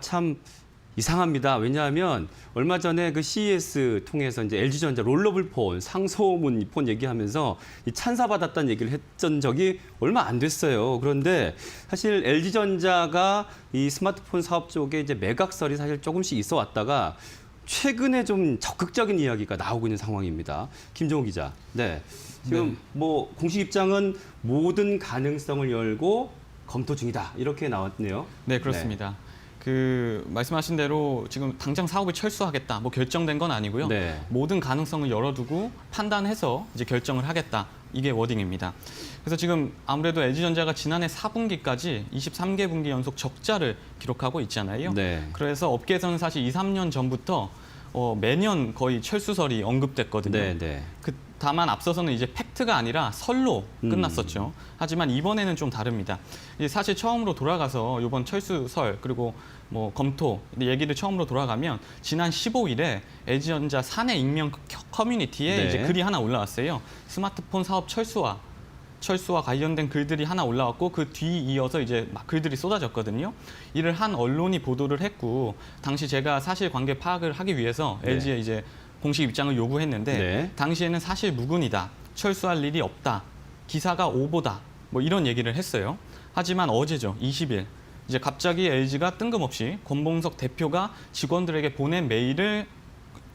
참 이상합니다. 왜냐하면 얼마 전에 그 CES 통해서 이제 LG전자 롤러블 폰, 상소문 폰 얘기하면서 이 찬사받았다는 얘기를 했던 적이 얼마 안 됐어요. 그런데 사실 LG전자가 이 스마트폰 사업 쪽에 이제 매각설이 사실 조금씩 있어 왔다가 최근에 좀 적극적인 이야기가 나오고 있는 상황입니다. 김종우 기자. 네. 지금 뭐 공식 입장은 모든 가능성을 열고 검토 중이다. 이렇게 나왔네요. 네, 그렇습니다. 그 말씀하신 대로 지금 당장 사업을 철수하겠다, 뭐 결정된 건 아니고요. 네. 모든 가능성을 열어두고 판단해서 이제 결정을 하겠다. 이게 워딩입니다. 그래서 지금 아무래도 LG전자가 지난해 4분기까지 23개 분기 연속 적자를 기록하고 있잖아요. 네. 그래서 업계에서는 사실 2, 3년 전부터 매년 거의 철수설이 언급됐거든요. 네, 네. 다만 앞서서는 이제 팩트가 아니라 설로 끝났었죠. 하지만 이번에는 좀 다릅니다. 사실 처음으로 돌아가서 이번 철수설 그리고 뭐 검토 얘기를 처음으로 돌아가면 지난 15일에 LG전자 사내 익명 커뮤니티에 네. 이제 글이 하나 올라왔어요. 스마트폰 사업 철수와 관련된 글들이 하나 올라왔고 그 뒤 이어서 이제 막 글들이 쏟아졌거든요. 이를 한 언론이 보도를 했고 당시 제가 사실관계 파악을 하기 위해서 네. LG에 이제 공식 입장을 요구했는데 네. 당시에는 사실 무근이다, 철수할 일이 없다, 기사가 오보다 뭐 이런 얘기를 했어요. 하지만 어제죠, 20일 이제 갑자기 LG가 뜬금없이 권봉석 대표가 직원들에게 보낸 메일을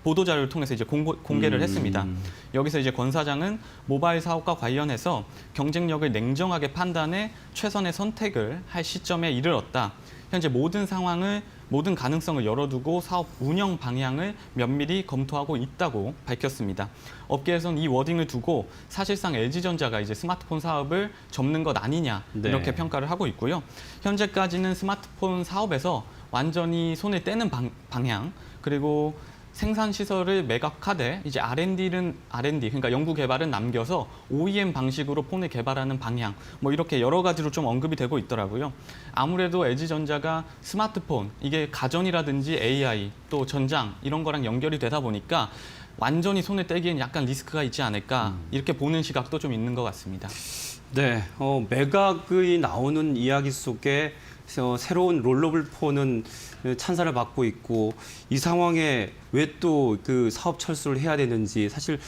보도자료를 통해서 이제 공개를 했습니다. 여기서 이제 권 사장은 모바일 사업과 관련해서 경쟁력을 냉정하게 판단해 최선의 선택을 할 시점에 이르렀다. 현재 모든 가능성을 열어두고 사업 운영 방향을 면밀히 검토하고 있다고 밝혔습니다. 업계에서는 이 워딩을 두고 사실상 LG전자가 이제 스마트폰 사업을 접는 것 아니냐 이렇게 네. 평가를 하고 있고요. 현재까지는 스마트폰 사업에서 완전히 손을 떼는 방향 그리고 생산 시설을 매각하되 이제 R&D 그러니까 연구 개발은 남겨서 OEM 방식으로 폰을 개발하는 방향 뭐 이렇게 여러 가지로 좀 언급이 되고 있더라고요. 아무래도 LG전자가 스마트폰 이게 가전이라든지 AI 또 전장 이런 거랑 연결이 되다 보니까 완전히 손을 떼기엔 약간 리스크가 있지 않을까 이렇게 보는 시각도 좀 있는 것 같습니다. 네, 매각이 나오는 이야기 속에 새로운 롤러블 폰은 찬사를 받고 있고 이 상황에 왜 또 그 사업 철수를 해야 되는지 사실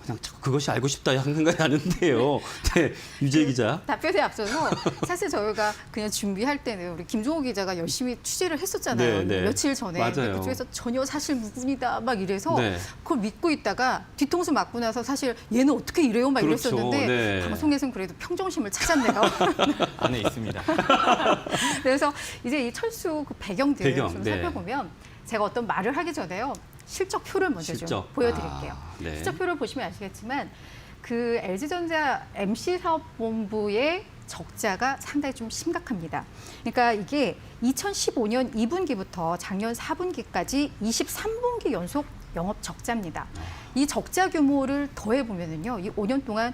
그냥 그것이 알고 싶다 하는 생각이 나는데요. 네, 유재 기자. 답변에 앞서서 사실 저희가 그냥 준비할 때는 우리 김종호 기자가 열심히 취재를 했었잖아요. 네, 네. 며칠 전에. 맞아요. 그쪽에서 전혀 사실 무근이다 막 이래서 네. 그걸 믿고 있다가 뒤통수 맞고 나서 사실 얘는 어떻게 이래요 막 그렇죠. 이랬었는데 네. 방송에서는 그래도 평정심을 찾았네요. 안에 있습니다. 그래서 이제 이 철수 그 배경들을 좀 네. 살펴보면 제가 어떤 말을 하기 전에요. 실적표를 먼저 좀 보여드릴게요. 네. 실적표를 보시면 아시겠지만 그 LG전자 MC사업본부의 적자가 상당히 좀 심각합니다. 그러니까 이게 2015년 2분기부터 작년 4분기까지 23분기 연속 영업 적자입니다. 이 적자 규모를 더해보면요. 이 5년 동안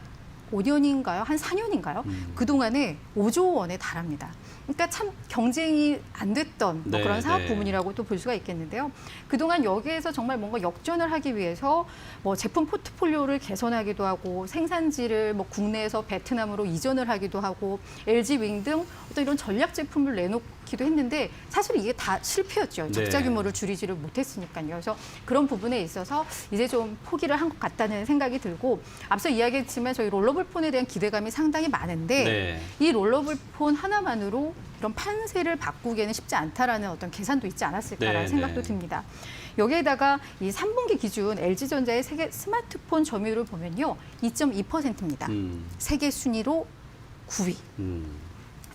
5년인가요? 한 4년인가요? 그동안에 5조 원에 달합니다. 그러니까 참 경쟁이 안 됐던 뭐 네, 그런 사업 네. 부문이라고 또 볼 수가 있겠는데요. 그동안 여기에서 정말 뭔가 역전을 하기 위해서 뭐 제품 포트폴리오를 개선하기도 하고 생산지를 뭐 국내에서 베트남으로 이전을 하기도 하고 LG 윙 등 어떤 이런 전략 제품을 내놓기도 했는데 사실 이게 다 실패였죠. 적자 네. 규모를 줄이지를 못했으니까요. 그래서 그런 부분에 있어서 이제 좀 포기를 한 것 같다는 생각이 들고 앞서 이야기했지만 저희 롤러블 폰에 대한 기대감이 상당히 많은데 네. 이 롤러블 폰 하나만으로 이런 판세를 바꾸기에는 쉽지 않다라는 어떤 계산도 있지 않았을까라는 네, 생각도 네. 듭니다. 여기에다가 이 3분기 기준 LG전자의 세계 스마트폰 점유율을 보면요. 2.2%입니다. 세계 순위로 9위.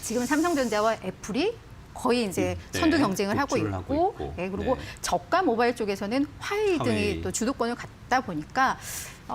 지금 삼성전자와 애플이 거의 이제 네, 선두 경쟁을 하고 독주를 있고, 하고 있고. 예, 그리고 네. 저가 모바일 쪽에서는 화웨이 등이 화웨이. 또 주도권을 갖다 보니까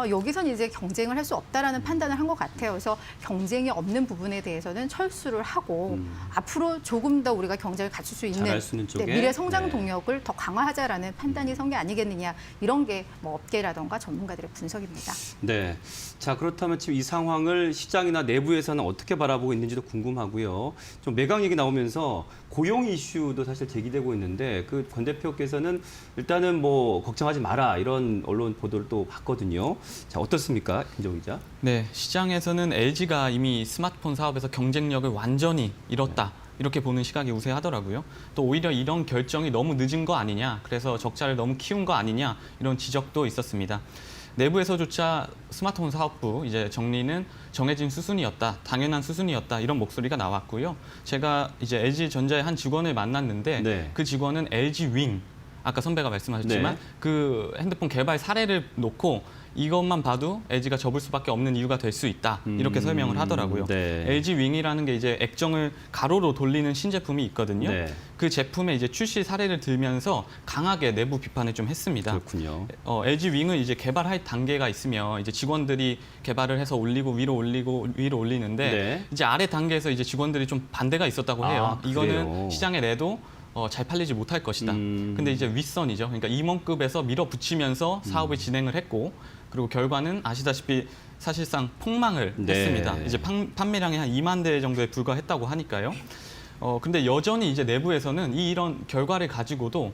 여기선 이제 경쟁을 할 수 없다라는 판단을 한 것 같아요. 그래서 경쟁이 없는 부분에 대해서는 철수를 하고 앞으로 조금 더 우리가 경쟁을 갖출 수 있는 잘할 수 있는 쪽에. 미래 성장 네. 동력을 더 강화하자라는 판단이 선 게 아니겠느냐 이런 게 뭐 업계라던가 전문가들의 분석입니다. 네. 자, 그렇다면 지금 이 상황을 시장이나 내부에서는 어떻게 바라보고 있는지도 궁금하고요. 좀 매각 얘기 나오면서 고용 이슈도 사실 제기되고 있는데 그 권 대표께서는 일단은 뭐 걱정하지 마라 이런 언론 보도를 또 봤거든요. 자, 어떻습니까? 김정우 기자. 네, 시장에서는 LG가 이미 스마트폰 사업에서 경쟁력을 완전히 잃었다. 이렇게 보는 시각이 우세하더라고요. 또 오히려 이런 결정이 너무 늦은 거 아니냐, 그래서 적자를 너무 키운 거 아니냐 이런 지적도 있었습니다. 내부에서조차 스마트폰 사업부 이제 정리는 정해진 수순이었다, 당연한 수순이었다 이런 목소리가 나왔고요. 제가 이제 LG전자의 한 직원을 만났는데 네. 그 직원은 LG 윙, 아까 선배가 말씀하셨지만 네. 그 핸드폰 개발 사례를 놓고 이것만 봐도 LG가 접을 수밖에 없는 이유가 될 수 있다 이렇게 설명을 하더라고요. 네. LG 윙이라는 게 이제 액정을 가로로 돌리는 신제품이 있거든요. 네. 그 제품의 이제 출시 사례를 들면서 강하게 내부 비판을 좀 했습니다. 그렇군요. LG 윙은 이제 개발할 단계가 있으면 이제 직원들이 개발을 해서 올리고 위로 올리는데 네. 이제 아래 단계에서 이제 직원들이 좀 반대가 있었다고 해요. 아, 이거는 그래요? 시장에 내도 잘 팔리지 못할 것이다. 근데 이제 윗선이죠. 그러니까 임원급에서 밀어붙이면서 사업을 진행을 했고, 그리고 결과는 아시다시피 사실상 폭망을 네. 했습니다. 이제 판매량이 한 2만 대 정도에 불과했다고 하니까요. 근데 여전히 이제 내부에서는 이런 결과를 가지고도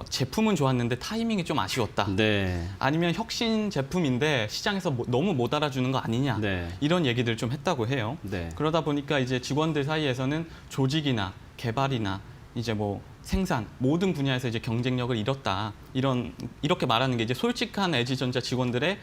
제품은 좋았는데 타이밍이 좀 아쉬웠다. 네. 아니면 혁신 제품인데 시장에서 너무 못 알아주는 거 아니냐. 네. 이런 얘기들 좀 했다고 해요. 네. 그러다 보니까 이제 직원들 사이에서는 조직이나 개발이나 이제 뭐 생산 모든 분야에서 이제 경쟁력을 잃었다. 이렇게 말하는 게 이제 솔직한 LG전자 직원들의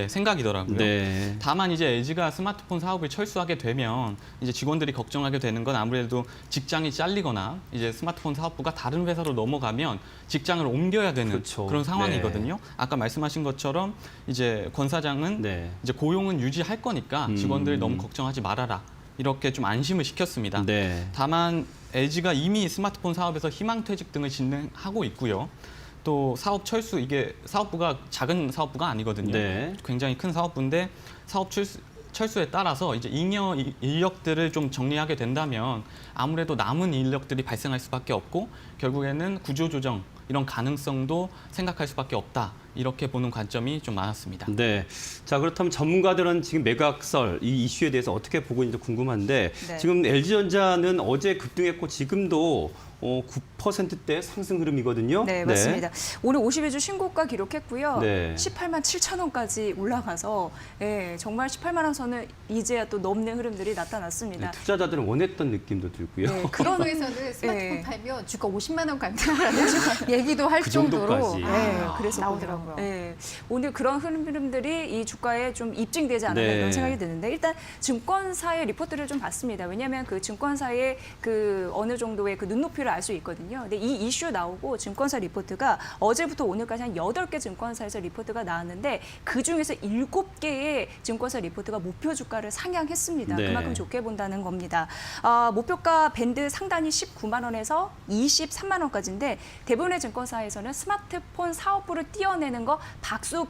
생각이더라고요. 네. 다만 이제 LG가 스마트폰 사업을 철수하게 되면 이제 직원들이 걱정하게 되는 건 아무래도 직장이 잘리거나 이제 스마트폰 사업부가 다른 회사로 넘어가면 직장을 옮겨야 되는 그렇죠. 그런 상황이거든요. 아까 말씀하신 것처럼 이제 권 사장은 네. 이제 고용은 유지할 거니까 직원들 너무 걱정하지 말아라. 이렇게 좀 안심을 시켰습니다. 네. 다만 LG가 이미 스마트폰 사업에서 희망퇴직 등을 진행하고 있고요. 또 사업 철수, 이게 사업부가 작은 사업부가 아니거든요. 네. 굉장히 큰 사업부인데 사업 철수에 따라서 이제 잉여 인력들을 좀 정리하게 된다면 아무래도 남은 인력들이 발생할 수밖에 없고 결국에는 구조조정 이런 가능성도 생각할 수밖에 없다. 이렇게 보는 관점이 좀 많았습니다. 네. 자, 그렇다면 전문가들은 지금 매각설 이 이슈에 대해서 어떻게 보고 있는지 궁금한데 네. 지금 LG전자는 어제 급등했고 지금도 9%대 상승 흐름이거든요. 네, 맞습니다. 오늘 52주 신고가 기록했고요. 네. 18만 7천 원까지 올라가서 정말 18만 원 선을 이제야 또 넘는 흐름들이 나타났습니다. 네, 투자자들은 원했던 느낌도 들고요. 네, 그런 그런에서는 스마트폰 네. 팔면 주가 50만 원 간다라는 얘기도 할 그 정도로 정도까지. 그래서 나오더라고요. 오늘 그런 흐름들이 이 주가에 좀 입증되지 않았나 네. 이런 생각이 드는데 일단 증권사의 리포트를 좀 봤습니다. 왜냐하면 그 증권사의 그 어느 정도의 그 눈높이를 알 수 있거든요. 근데 이 이슈 나오고 증권사 리포트가 어제부터 오늘까지 한 8개 증권사에서 리포트가 나왔는데 그중에서 7개의 증권사 리포트가 목표 주가를 상향했습니다. 네. 그만큼 좋게 본다는 겁니다. 목표가 밴드 상단이 19만 원에서 23만 원까지인데 대부분의 증권사에서는 스마트폰 사업부를 띄어내는 거 박수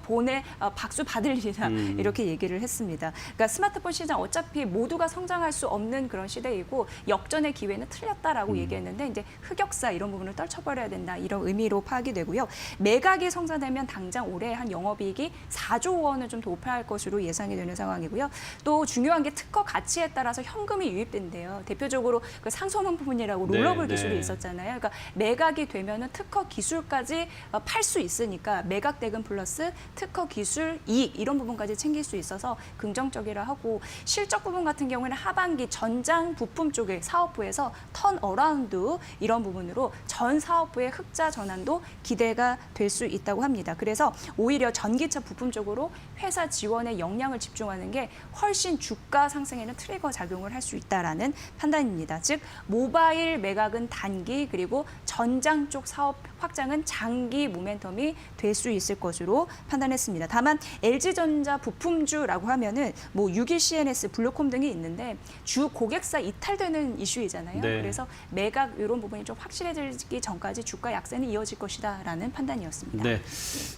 받을 일이다 이렇게 얘기를 했습니다. 그러니까 스마트폰 시장 어차피 모두가 성장할 수 없는 그런 시대이고 역전의 기회는 틀렸다라고 얘기했는데 이제 흑역사 이런 부분을 떨쳐버려야 된다 이런 의미로 파악이 되고요. 매각이 성사되면 당장 올해 한 영업이익이 4조 원을 좀 돌파할 것으로 예상이 되는 상황이고요. 또 중요한 게 특허 가치에 따라서 현금이 유입된대요. 대표적으로 그 상소문 부분이라고 네, 롤러블 네. 기술이 있었잖아요. 그러니까 매각이 되면은 특허 기술까지 팔 수 있으니까 매각 대금 플러스 특허 기술 이익 이런 부분까지 챙길 수 있어서 긍정적이라 하고 실적 부분 같은 경우에는 하반기 전장 부품 쪽의 사업부에서 턴 어라운드 이런 부분으로 전 사업부의 흑자 전환도 기대가 될 수 있다고 합니다. 그래서 오히려 전기차 부품 쪽으로 회사 지원에 역량을 집중하는 게 훨씬 주가 상승에는 트리거 작용을 할 수 있다라는 판단입니다. 즉 모바일 매각은 단기 그리고 전장 쪽 사업 확장은 장기 모멘텀이 될 수 있을 것으로 판단했습니다. 다만 LG전자 부품주라고 하면은 뭐 6일 CNS, 블루콤 등이 있는데 주 고객사 이탈되는 이슈이잖아요. 네. 그래서 매각 이런 부분이 좀 확실해지기 전까지 주가 약세는 이어질 것이다라는 판단이었습니다. 네.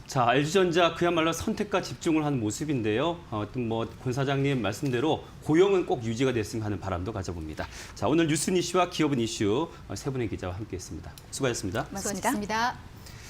자, LG전자 그야말로 선택과 집중을 하는 모습인데요. 권 사장님 말씀대로 고용은 꼭 유지가 됐으면 하는 바람도 가져봅니다. 자, 오늘 뉴스 이슈와 기업은 이슈 세 분의 기자와 함께했습니다. 수고하셨습니다. 맞습니다. 수고하셨습니다.